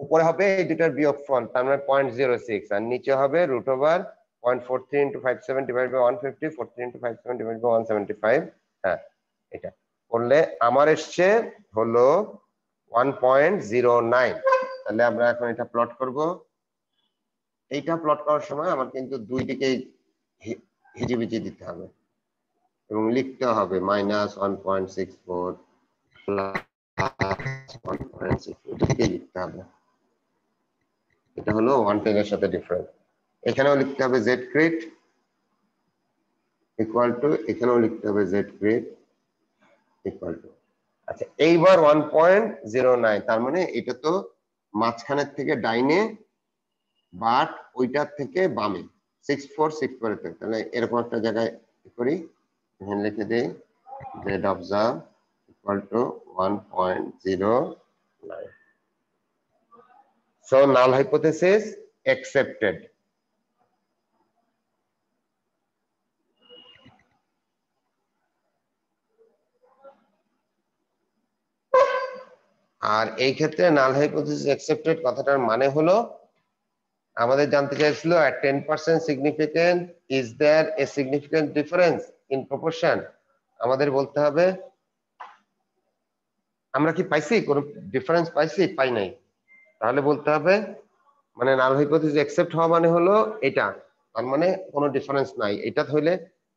উপরে হবে এই দুটার বিয়োগফল, তার মানে 0.06, আর নিচে হবে root over 0.43 into 57 divided by 150, 43 into 57 divided by 175। হ্যাঁ, এটা করলে আমার এসছে হলো 1.09। তাহলে আমরা এখন এটা প্লট করব। এইটা প্লট করার সময় আমার কিন্তু দুই দিকেই হিজিবিজি দিতে হবে এবং লিখতে হবে -1.64 প্লাস 1.64 দিকেই লিখতে হবে। এটা হলো 110 এর সাথে ডিফারেন্স। এখানেও লিখতে হবে জেড ক্রিট ইকুয়াল টু, এখানেও লিখতে হবে জেড ক্রিট ইকুয়াল টু। আচ্ছা, এইবার 1.09, তার মানে এটা তো মাঝখানের থেকে ডাইনে, বাট ওইটার থেকে বামে 6464 এর, তাহলে এরকম একটা জায়গায় করি, এখানে লিখে দেই Z observe equal to 1.09। So null hypothesis accepted. আর এই ক্ষেত্রে নাল হাইপোথেসিস অ্যাকসেপ্টেড কথাটার মানে হলো, আমাদের জানতে চাইছিল at 10% significant is there a significant difference in proportion। আমাদের বলতে হবে আমরা কি পাইছি কোন ডিফারেন্স পাইছি? পাই নাই। তাহলে বলতে হবে মানে নাল হাইপোথেসিস অ্যাকসেপ্ট হওয়া মানে হলো এটা, তার মানে কোনো ডিফারেন্স নাই। এটা হইলে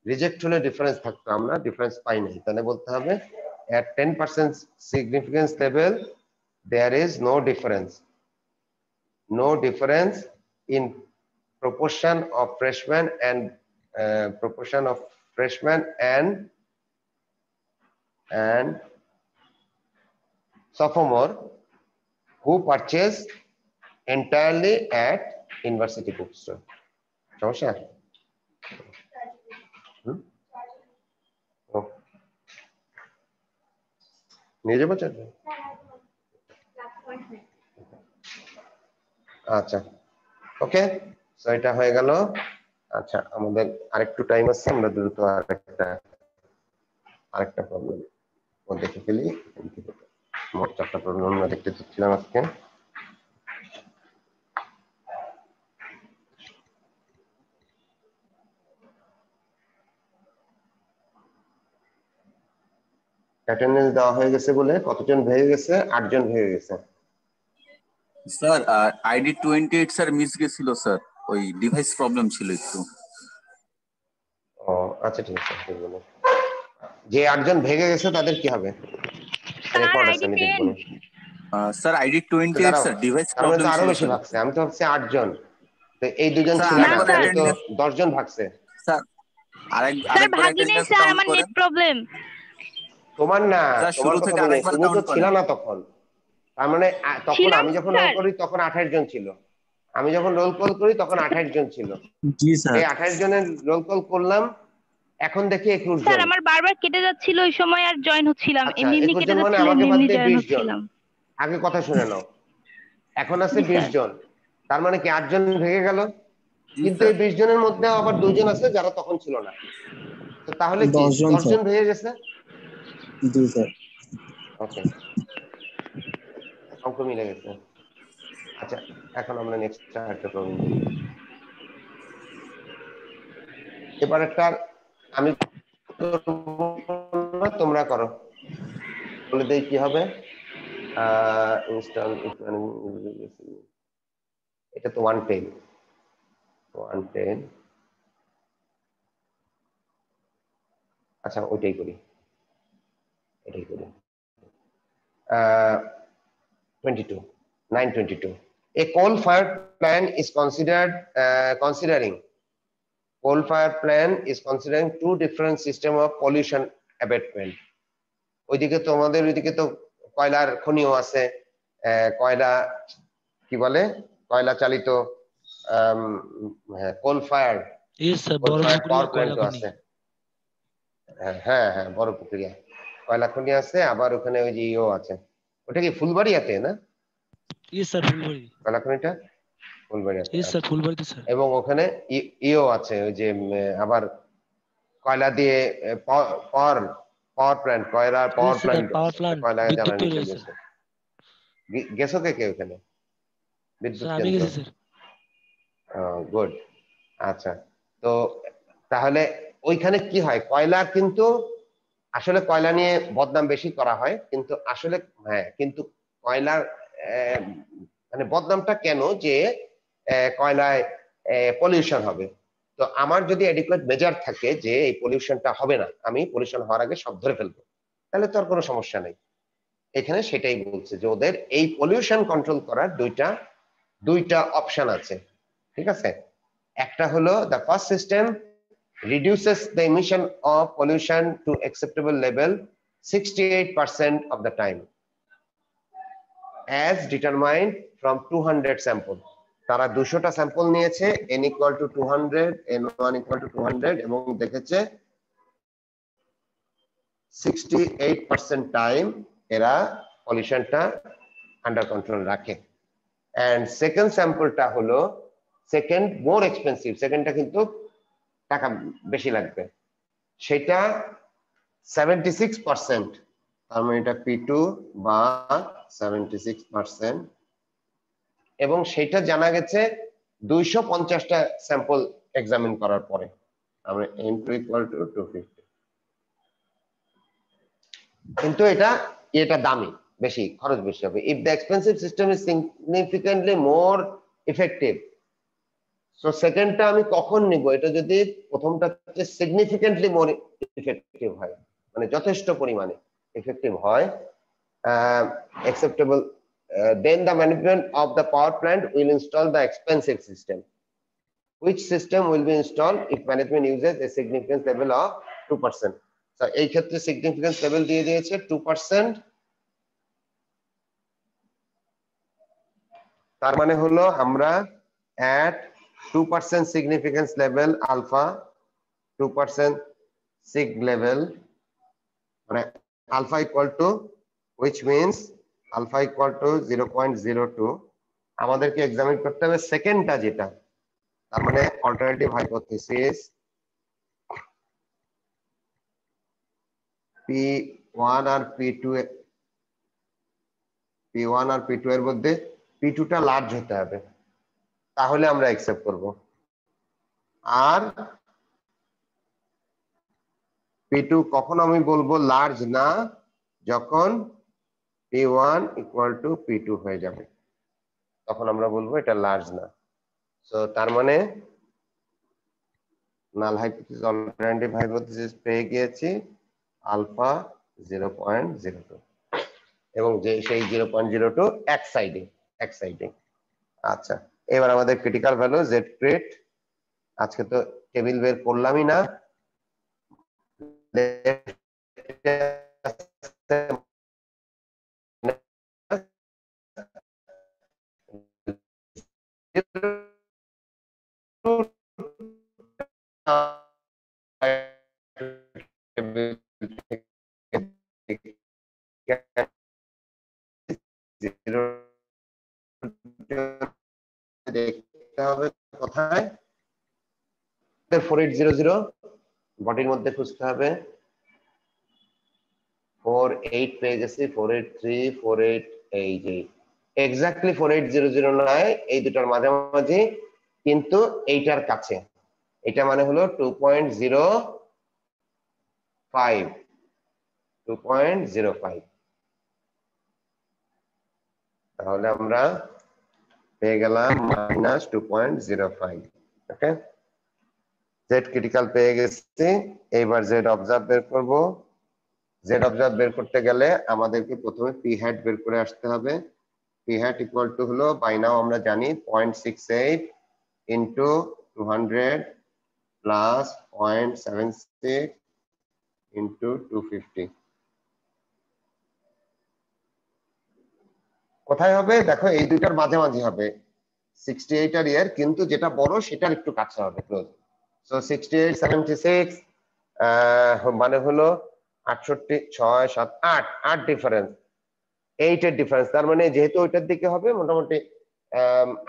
রিজেক্ট হলে ডিফারেন্স থাকতো, আমরা ডিফারেন্স পাই নাই। তাহলে বলতে হবে at 10% significance level there is no difference in proportion of freshmen and sophomore who purchase entirely at university bookstore। সমস্যা? নিয়ে যাবো চার্জ? আচ্ছা ওকে, সো এটা হয়ে গেল। আচ্ছা আমাদের আরেকটু টাইম আছে, আমরা দ্রুত আরেকটা প্রবলেম দেখে ফেলি। মোট 4টা প্রবলেম আমরা দেখতে চাচ্ছিলাম আজকে। অ্যাটেন্ডেন্স দেওয়া হয়ে গেছে বলে কতজন ভেঙে গেছে? 8 জন ভেঙে গেছে। স্যার আইডি 28 স্যার মিস গেছিল স্যার, ওই ডিভাইস প্রবলেম ছিল একটু। ও আচ্ছা ঠিক আছে, যে 8 জন ভেঙে গেছে তাদের কি হবে? রেকর্ড আছে, আমি দেখব না। স্যার আইডি 28 স্যার ডিভাইস তার মানে প্রবলেম তো আরো ছিল বেশি স্যার। ভাগছে, আমি তো ভাবছি 8 জন, তো এই দুজন স্যার, ছিল না, আরেকবার তাহলে তো attendance- 10 জন ভাগছে। স্যার স্যার আরেকবার ভাগি নাই অ্যাটেন্ডেন্স স্যার, কাউন্ট আমার করেন। Net problem. তোমার না, স্যার, তোমার শুরু কথা থেকে বলি, আরেকবার তুমি তো count করেন। ছিল না তখন। তার মানে তখন ছিলাম আমি যখন স্যার। রোল করি তখন 28 জন ছিল, আমি যখন রোল কল করি তখন 28 জন ছিল। জি স্যার। এই 28 জনের রোল কল করলাম, এখন দেখি 21 স্যার জন। আমার বারবার কেটে যাচ্ছিল ওই সময়, আর জয়েন হচ্ছিলাম, আচ্ছা, এমনি এমনি 21 কেটে জন মানে যাচ্ছিল, আমাকে এমনি বাদ এমনি দিয়ে জয়েন 20 জন। হচ্ছিলাম। আগে কথা শুনে নাও, এখন আছে জি, 20 স্যার। জন, তার মানে কি 8 জন ভেঙে গেল। জি, কিন্তু স্যার। এই 20 জনের মধ্যে আবার 2 জন আছে যারা তখন ছিল না, তো তাহলে কি 10 জন 10 জন স্যার। ভেঙে গেছে। জি স্যার। ওকে, অঙ্ক মিলে গেছে। আচ্ছা এখন আমরা নেক্সট একটা প্রবলেম করি। এবার একটা আমি করব না, তোমরা করো, বলে দেই কি হবে। ইনস্টল, এটা তো 110 আচ্ছা ওইটাই করি, এটাই করি। 22 922 a coal fired plant is considering two different system of pollution abatement. ওইদিকে তোমাদের ওইদিকে তো কয়লার খনিও আছে, কয়লা কি বলে, কয়লা চালিত কোল ফায়ার ইয়েস স্যার, বড় পাওয়ার পুকুরিয়া কয়লা প্ল্যান্টও খনি। আছে। হ্যাঁ হ্যাঁ বড় পুকুরিয়া কয়লা খনি আছে, আবার ওখানে ওই যে ইও আছে, ওটা কি ফুলবাড়িয়াতে না? Yes sir, Phulbari. কয়লা খনিটা ফুলবাড়িয়াতে। ইয়েস স্যার, ফুলবাড়িতে স্যার। এবং ওখানে ইও আছে ওই যে আবার কয়লা দিয়ে পাওয়ার প্ল্যান্ট, কয়লার পাওয়ার প্ল্যান্ট, পাওয়ার প্ল্যান্ট, কয়লা বিদ্যুৎ জ্বালানি তৈরি চলে হয়েছে। গেছে। গেছো কে ওখানে বিদ্যুৎ স্যার আমি কেন্দ্র? গেছি স্যার। গুড। আচ্ছা, তো তাহলে ওইখানে কি হয়, কয়লা কিন্তু আসলে কয়লা নিয়ে বদনাম বেশি করা হয়, কিন্তু আসলে হ্যাঁ, কিন্তু কয়লার মানে বদনামটা কেন যে কয়লায় পলিউশন হবে। তো আমার যদি অ্যাডিকুয়েট মেজার থাকে যে এই পলিউশনটা হবে না, আমি পলিউশন হওয়ার আগে সব ধরে ফেলবো, তাহলে তো আর কোনো সমস্যা নেই। এখানে সেটাই বলছে যে ওদের এই পলিউশন কন্ট্রোল করার দুইটা অপশন আছে, ঠিক আছে। একটা হলো the first system reduces the emission of pollution to acceptable level 68% of the time as determined from 200 sample. তারা 200টা স্যাম্পল নিয়েছে, n equal to 200, n1 equal to 200, এবং দেখেছে 68% টাইম এরা পলিউশনটা আন্ডার কন্ট্রোল রাখে। এন্ড সেকেন্ড স্যাম্পলটা হলো সেকেন্ড মোর এক্সপেন্সিভ, সেকেন্ডটা কিন্তু টাকা বেশি লাগবে, সেটা 76%, তার মানে এটা P2 বা 76%, এবং সেটা জানা গেছে 250টা স্যাম্পল এক্সামিন করার পরে। আমরা n2 equal to 250, কিন্তু এটা দামি, বেশি খরচ বেশি হবে। if the expensive system is significantly more effective, so সেকেন্ডটা আমি কখন নিব, এটা যদি প্রথমটা সিগনিফিকেন্টলি মোর ইফেক্টিভ হয়, মানে যথেষ্ট পরিমাণে ইফেক্টিভ হয়, acceptable, then the management of the power plant will install the expensive system. Which system will be installed if management uses a significance level of 2%? So এই ক্ষেত্রে significance level দিয়ে দিয়েছে 2%, তার মানে হলো আমরা at 2% significance level alpha, 2% sig level, মানে alpha equal to, which means alpha equal to 0.02, আমাদেরকে এক্সামিন করতে হবে সেকেন্ডটা যেটা, তার মানে অল্টারনেটিভ হাইপোথিসিস P1 আর P2 এর মধ্যে P2 টা লার্জ হতে হবে, তাহলে আমরা অ্যাকসেপ্ট করব। আর P2 কখন আমি বলবো লার্জ না, যখন P1 ইকুয়াল টু P2 হয়ে যাবে, তখন আমরা বলবো এটা লার্জ না। সো তার মানে নাল হাইপোথিসিস অল্টারনেটিভ হাইপোথিসিস পেয়ে গিয়েছি আলফা 0.02, এবং যে সেই 0.02 এক সাইডে। আচ্ছা, এবার আমাদের ক্রিটিক্যাল ভ্যালু জেড ক্রিট, আজকে তো টেবিল বের করলামই না, দেখতে হবে কোথায়, 4800 বডির মধ্যে খুঁজতে হবে, 48 পেয়ে গেছি, 483 48, এই যে এক্স্যাক্টলি 4800 নয়, এই দুটার মাঝামাঝি, কিন্তু এইটার কাছে, এটা মানে হলো 2.05, তাহলে আমরা পেয়ে গেলাম -2.05। ওকে, জেড ক্রিটিক্যাল পেয়ে গেছি, এইবার জেড অবজার্ভ বের করব। জেড অবজার্ভ বের করতে গেলে আমাদেরকে প্রথমে পি হ্যাট বের করে আসতে হবে। পি হ্যাট ইকুয়াল টু হলো, বাই নাও আমরা জানি 0.68 ইন্টু 200 প্লাস 0.76 ইন্টু 250। কোথায় হবে দেখো, এই দুইটার মাঝামাঝি হবে, 68 আর এর, কিন্তু যেটা বড় সেটার একটু কাছে হবে, ক্লোজ। সো 68 76 মানে হলো 68 6 7 8 8 ডিফারেন্স, 8 এর ডিফারেন্স, তার মানে যেহেতু ওইটার দিকে হবে মোটামুটি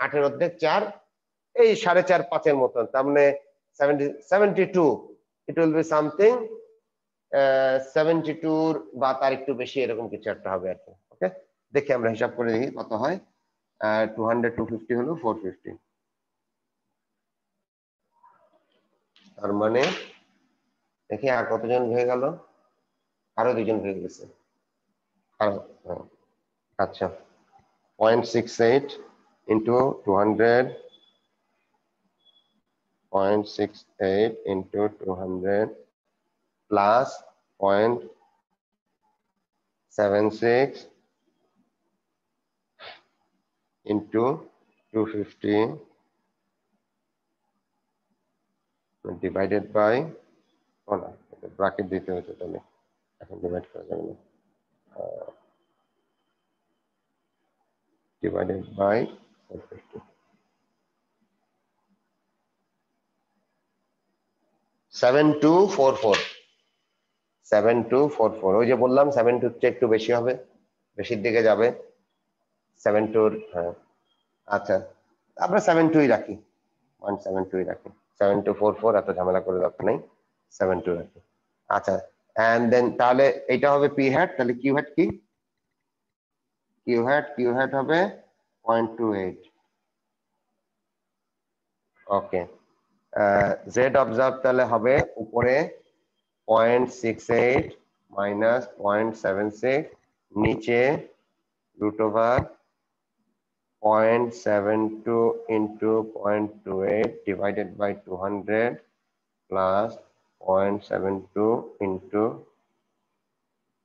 8 এর অর্ধেক 4, এই 4.5 5 এর মতন, তার মানে 72, ইট উইল বি সামথিং 72 বা তার একটু বেশি, এরকম কিছু একটা হবে আর কি। ওকে, দেখি আমরা হিসাব করে দেখি কত হয়। 200 250 হলো 450, তার মানে দেখি আর কতজন হয়ে গেল, আরো দুজন হয়ে গেছে, আরো, আচ্ছা 0.68 into 200, 0.68 into 200 plus 0.76 into 250 divided by, bracket দিতে হতো, তাহলে এখন ডিভাইড করা যাবে না, ডিভাইডেড বাই 450, 7244, 7244, ওই যে বললাম 72 চেয়ে একটু বেশি হবে, বেশির দিকে যাবে 72। হ্যাঁ, আচ্ছা আমরা 72 রাখি, 172 রাখি, 7244, এত ঝামেলা করে দরকার নেই, 72 রাখি। আচ্ছা, এন্ড দেন তাহলে এটা হবে পি হ্যাট, তাহলে কিউ হ্যাট কি, কিউ হ্যাট হবে 0.28। ওকে, জেড অবজার্ভ তাহলে হবে উপরে 0.68 মাইনাস 0.76, নিচে √/0.72 into 0.28 divided by 200 plus 0.72 into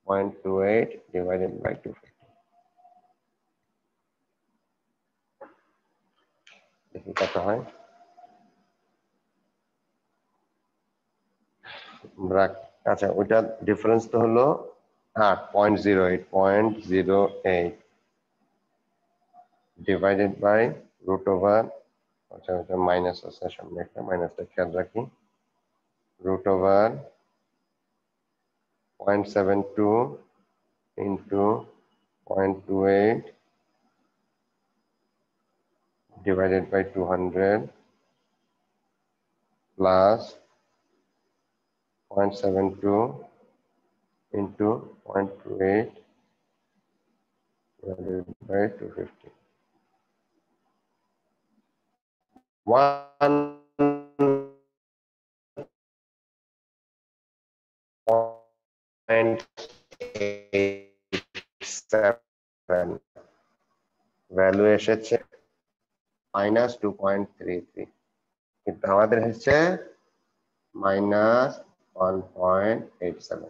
0.28 divided by 250. দেখি কত হয়, আচ্ছা ওইটা ডিফারেন্স তো হলো 0.08 divided by √/, আচ্ছা ওটা মাইনাস আছে, সামনে একটা মাইনাসটা খেয়াল রাখি, √/0.72 into 0.28 divided by 200 plus 0.72 into 0.28 divided by 250. 1.87 value এসেছে -2.33 কিন্তু আমাদের হচ্ছে -1.87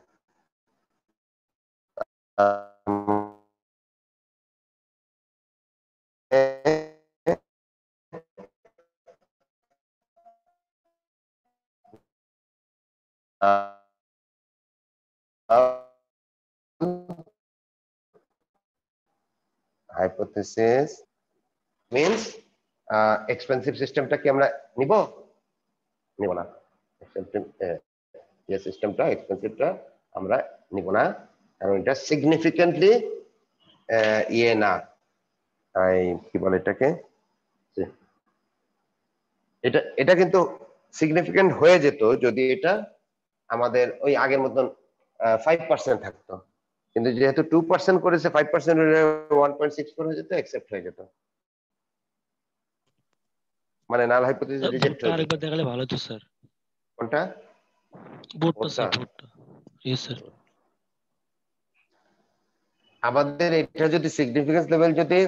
hypothesis means expensive সিস্টেমটা কি আমরা নিব না যে সিস্টেমটা এক্সপেন্সিভটা আমরা নিব না কারণ এটা সিগনিফিকেন্টলি ইয়ে না কি বলে এটাকে এটা কিন্তু সিগনিফিকেন্ট হয়ে যেত যদি এটা আমাদের ওই আগের মতন 5% থাকতো কিন্তু যেহেতু 2% করেছে 5% হলে 1.64 হয়ে যেত অ্যাকসেপ্ট হয়ে যেত মানে নাল হাইপোথিসিস রিজেক্ট হয়ে যেত আরেকবার দেখালে ভালো হতো স্যার কোনটা বোর্ডটা স্যার বোর্ডটা ইয়েস স্যার আমাদের এটা যদি সিগনিফিকেন্স লেভেল যদি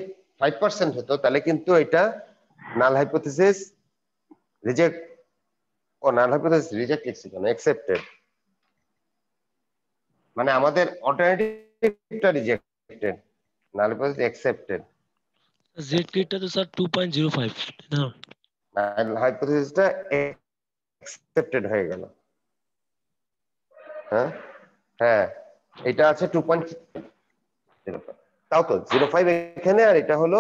5% হতো তাহলে কিন্তু এটা null hypothesis reject null hypothesis reject লিখছি কেন অ্যাকসেপ্টেড মানে আমাদের অল্টারনেটিভটা rejected null hypothesis accepted Z রেটটা তো স্যার 2.05 না নাল হাইপোথিসিসটা অ্যাকসেপ্টেড হয়ে গেল হ্যাঁ হ্যাঁ এটা আছে 2.05 তাও তো 05 এখানে আর এটা হলো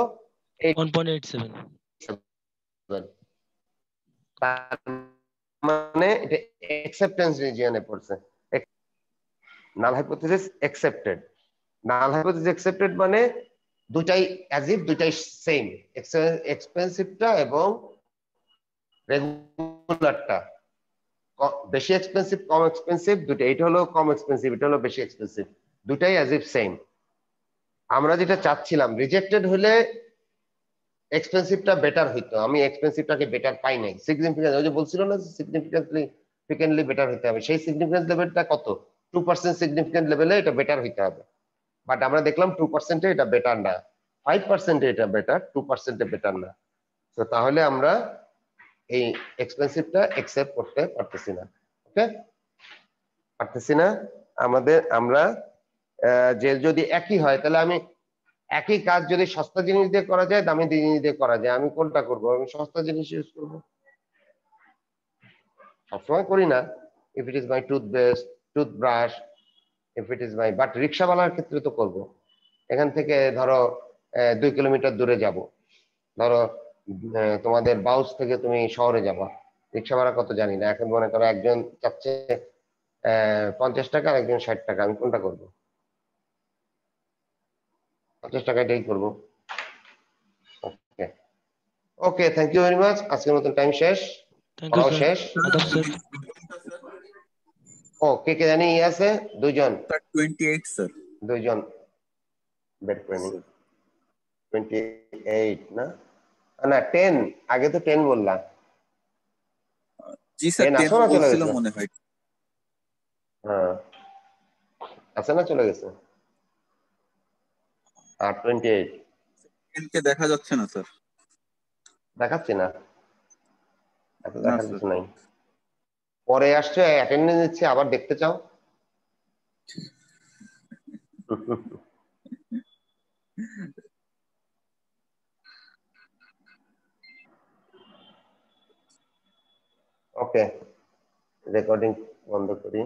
1.87 তার মানে এটা অ্যাকসেপ্টেন্স রিজিয়নে পড়ছে নাল হাইপোথিসিস অ্যাকসেপ্টেড নাল হাইপোথিসিস অ্যাকসেপ্টেড মানে দুটাই অ্যাজ ইফ দুটাই সেম এক্সপেন্সিভটা এবং রেগুলারটা বেশি এক্সপেন্সিভ কম এক্সপেন্সিভ দুটো এটা হলো কম এক্সপেন্সিভ এটা হলো বেশি এক্সপেন্সিভ দুটাই অ্যাজ ইফ সেম আমরা যেটা চাচ্ছিলাম রিজেক্টেড হলে এক্সপেন্সিভটা বেটার হইতো আমি এক্সপেন্সিভটাকে বেটার পাই নাই সিগনিফিকেন্ট ওই যে বলছিল না সিগনিফিকেন্টলি বেটার হতে হবে সেই সিগনিফিকেন্স লেভেলটা কত 2% সিগনিফিকেন্ট লেভেলে এটা বেটার হইতে হবে বাট আমরা দেখলাম 2% এটা বেটার না 5% এটা বেটার 2% বেটার না তো তাহলে আমরা এই এক্সপেন্সিভটা অ্যাকসেপ্ট করতে পারতেছি না ওকে পারতেছি না আমরা যে যদি একই হয় তাহলে আমি একই কাজ যদি সস্তা জিনিস দিয়ে করা যায় দামি জিনিস দিয়ে করা যায় আমি কোনটা করব আমি সস্তা জিনিস ইউজ করব সবসময় করি না if it is my toothbrush if it is my but রিক্সাওয়ালার ক্ষেত্রে তো করব এখান থেকে ধরো 2 কিলোমিটার দূরে যাব ধরো তোমাদের বাউস থেকে তুমি শহরে যাবা রিক্সা ভাড়া কত জানি না এখন মনে করো একজন চাচ্ছে 50 টাকা আর একজন 60 টাকা আমি কোনটা করব 50 টাকাটাই করবো okay okay thank you very much আজকের মতন টাইম শেষ থ্যাংক ইউ শেষ স্যার ও কে কে জানি আছে দুইজন 28 স্যার দুইজন বের করে নি 28 না না 10 আগে তো 10 বললাম জি স্যার 10 আসো না 10 চলে বলছিল গেছে মনে হয় হ্যাঁ আছে না চলে গেছে আর 28 10 কে দেখা যাচ্ছে না স্যার দেখাচ্ছি না এত না দেখার স্যার কিছু নাই পরে আসছে অ্যাটেন্ডেন্স দিচ্ছে আবার দেখতে চাও ওকে রেকর্ডিং বন্ধ করি